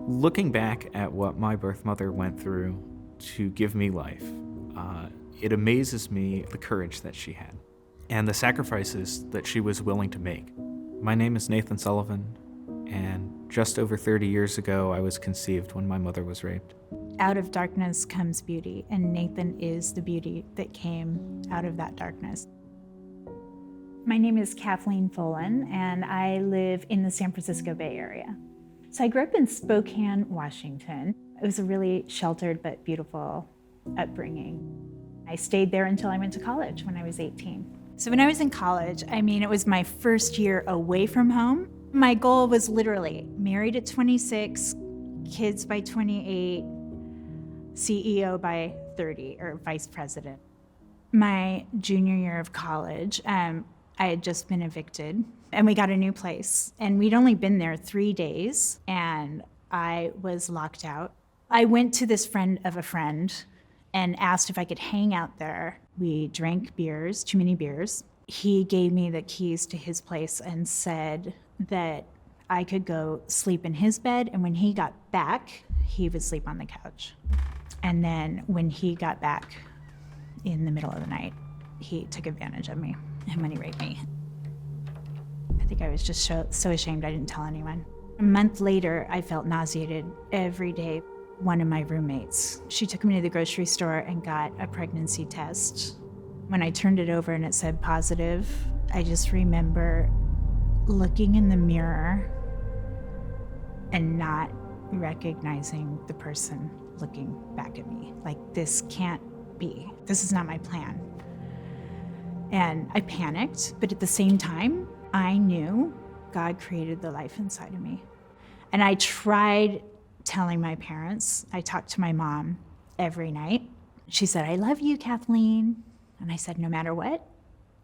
Looking back at what my birth mother went through to give me life, it amazes me the courage that she had and the sacrifices that she was willing to make. My name is Nathan Sullivan, and just over 30 years ago, I was conceived when my mother was raped. Out of darkness comes beauty, and Nathan is the beauty that came out of that darkness. My name is Kathleen Folan, and I live in the San Francisco Bay Area. So I grew up in Spokane, Washington. It was a really sheltered but beautiful upbringing. I stayed there until I went to college when I was 18. So when I was in college, it was my first year away from home. My goal was literally married at 26, kids by 28, CEO by 30, or vice president. My junior year of college, I had just been evicted, and we got a new place. And we'd only been there 3 days, and I was locked out. I went to this friend of a friend and asked if I could hang out there. We drank beers, too many beers. He gave me the keys to his place and said that I could go sleep in his bed, and when he got back, he would sleep on the couch. And then when he got back in the middle of the night, he took advantage of me, and when he raped me. I think I was just so ashamed I didn't tell anyone. A month later, I felt nauseated every day. One of my roommates, she took me to the grocery store and got a pregnancy test. When I turned it over and it said positive, I just remember looking in the mirror and not recognizing the person looking back at me. Like, this can't be. This is not my plan. And I panicked, but at the same time, I knew God created the life inside of me. And I tried telling my parents. I talked to my mom every night. She said, "I love you, Kathleen." And I said, "No matter what?"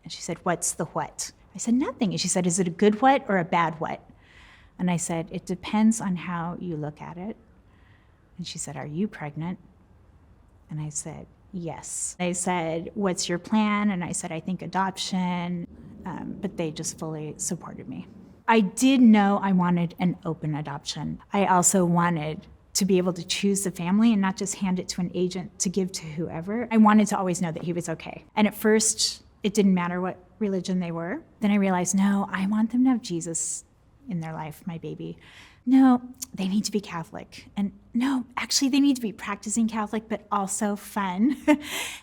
And she said, "What's the what?" I said, "Nothing." And she said, "Is it a good what or a bad what?" And I said, "It depends on how you look at it." And she said, "Are you pregnant?" And I said, "Yes." They said, "What's your plan?" And I said, "I think adoption." But they just fully supported me. I did know I wanted an open adoption. I also wanted to be able to choose the family and not just hand it to an agent to give to whoever. I wanted to always know that he was okay. And at first, it didn't matter what religion they were. Then I realized, no, I want them to have Jesus in their life, my baby. No, they need to be Catholic. And no, actually, they need to be practicing Catholic, but also fun.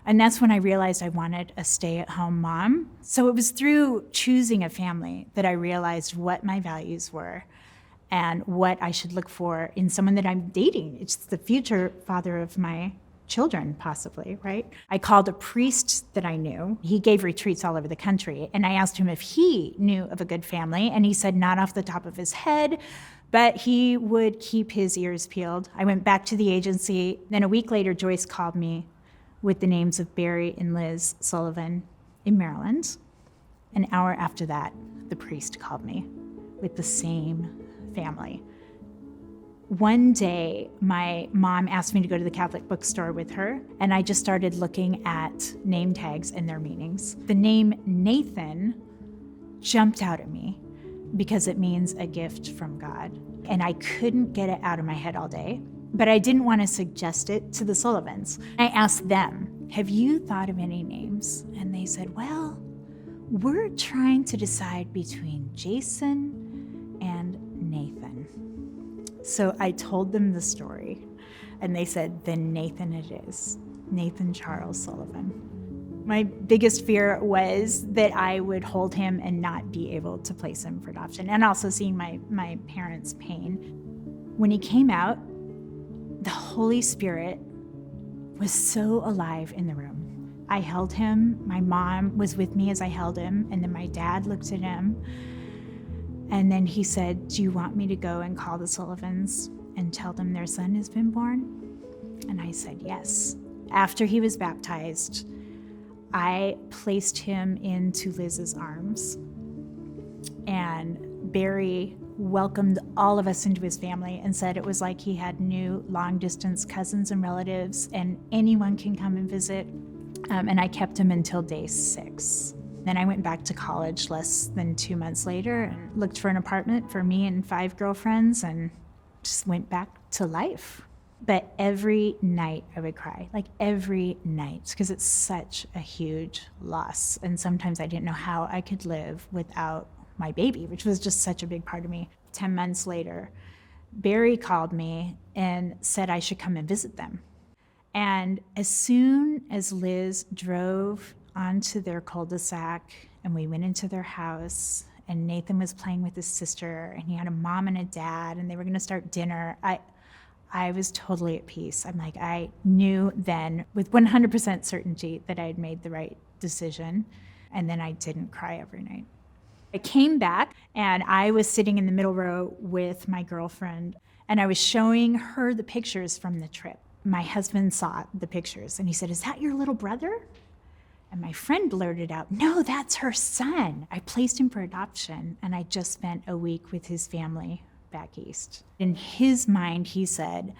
And that's when I realized I wanted a stay-at-home mom. So it was through choosing a family that I realized what my values were and what I should look for in someone that I'm dating. It's the future father of my children, possibly, right? I called a priest that I knew. He gave retreats all over the country. And I asked him if he knew of a good family. And he said not off the top of his head, but he would keep his ears peeled. I went back to the agency. Then a week later, Joyce called me with the names of Barry and Liz Sullivan in Maryland. An hour after that, the priest called me with the same family. One day, my mom asked me to go to the Catholic bookstore with her, and I just started looking at name tags and their meanings. The name Nathan jumped out at me because it means a gift from God. And I couldn't get it out of my head all day, but I didn't want to suggest it to the Sullivans. I asked them, "Have you thought of any names?" And they said, "Well, we're trying to decide between Jason and Nathan." So I told them the story, and they said, "Then Nathan it is, Nathan Charles Sullivan." My biggest fear was that I would hold him and not be able to place him for adoption, and also seeing my parents' pain. When he came out, the Holy Spirit was so alive in the room. I held him, my mom was with me as I held him, and then my dad looked at him, and then he said, "Do you want me to go and call the Sullivans and tell them their son has been born?" And I said, "Yes." After he was baptized, I placed him into Liz's arms, and Barry welcomed all of us into his family and said it was like he had new long-distance cousins and relatives, and anyone can come and visit. And I kept him until day 6. Then I went back to college less than 2 months later and looked for an apartment for me and 5 girlfriends, and just went back to life. But every night I would cry, like every night, because it's such a huge loss. And sometimes I didn't know how I could live without my baby, which was just such a big part of me. 10 months later, Barry called me and said I should come and visit them. And as soon as Liz drove onto their cul-de-sac and we went into their house, and Nathan was playing with his sister, and he had a mom and a dad, and they were gonna start dinner, I was totally at peace. I'm like, I knew then with 100% certainty that I had made the right decision, and then I didn't cry every night. I came back, and I was sitting in the middle row with my girlfriend, and I was showing her the pictures from the trip. My husband saw the pictures, and he said, "Is that your little brother?" And my friend blurted out, "No, that's her son. I placed him for adoption, and I just spent a week with his family back east." In his mind, he said,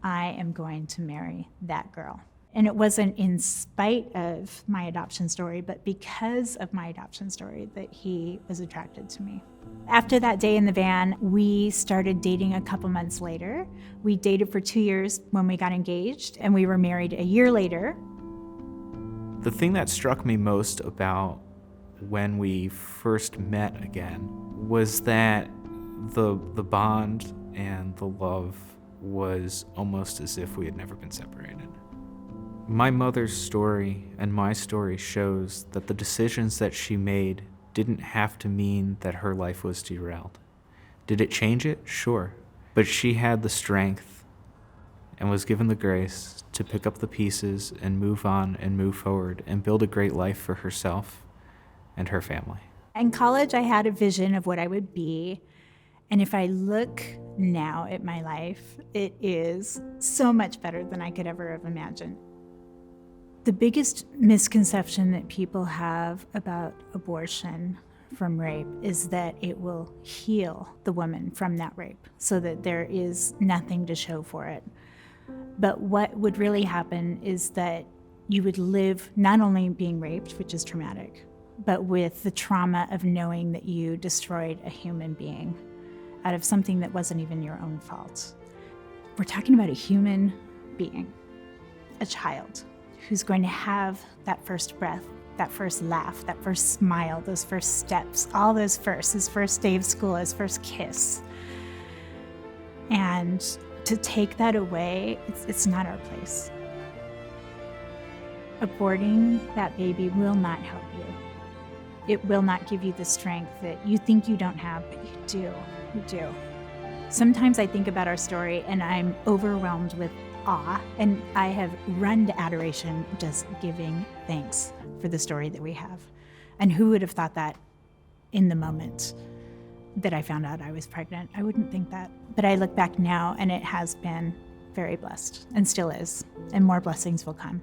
"I am going to marry that girl." And it wasn't in spite of my adoption story, but because of my adoption story that he was attracted to me. After that day in the van, we started dating a couple months later. We dated for 2 years when we got engaged, and we were married a year later. The thing that struck me most about when we first met again was that the bond and the love was almost as if we had never been separated. My mother's story and my story shows that the decisions that she made didn't have to mean that her life was derailed. Did it change it? Sure. But she had the strength and was given the grace to pick up the pieces and move on and move forward and build a great life for herself and her family. In college, I had a vision of what I would be. And if I look now at my life, it is so much better than I could ever have imagined. The biggest misconception that people have about abortion from rape is that it will heal the woman from that rape so that there is nothing to show for it. But what would really happen is that you would live not only being raped, which is traumatic, but with the trauma of knowing that you destroyed a human being out of something that wasn't even your own fault. We're talking about a human being, a child, who's going to have that first breath, that first laugh, that first smile, those first steps, all those firsts, his first day of school, his first kiss. And to take that away, it's not our place. Aborting that baby will not help you. It will not give you the strength that you think you don't have, but you do. You do. Sometimes I think about our story and I'm overwhelmed with awe, and I have run to adoration just giving thanks for the story that we have. And who would have thought that in the moment that I found out I was pregnant? I wouldn't think that. But I look back now and it has been very blessed and still is, and more blessings will come.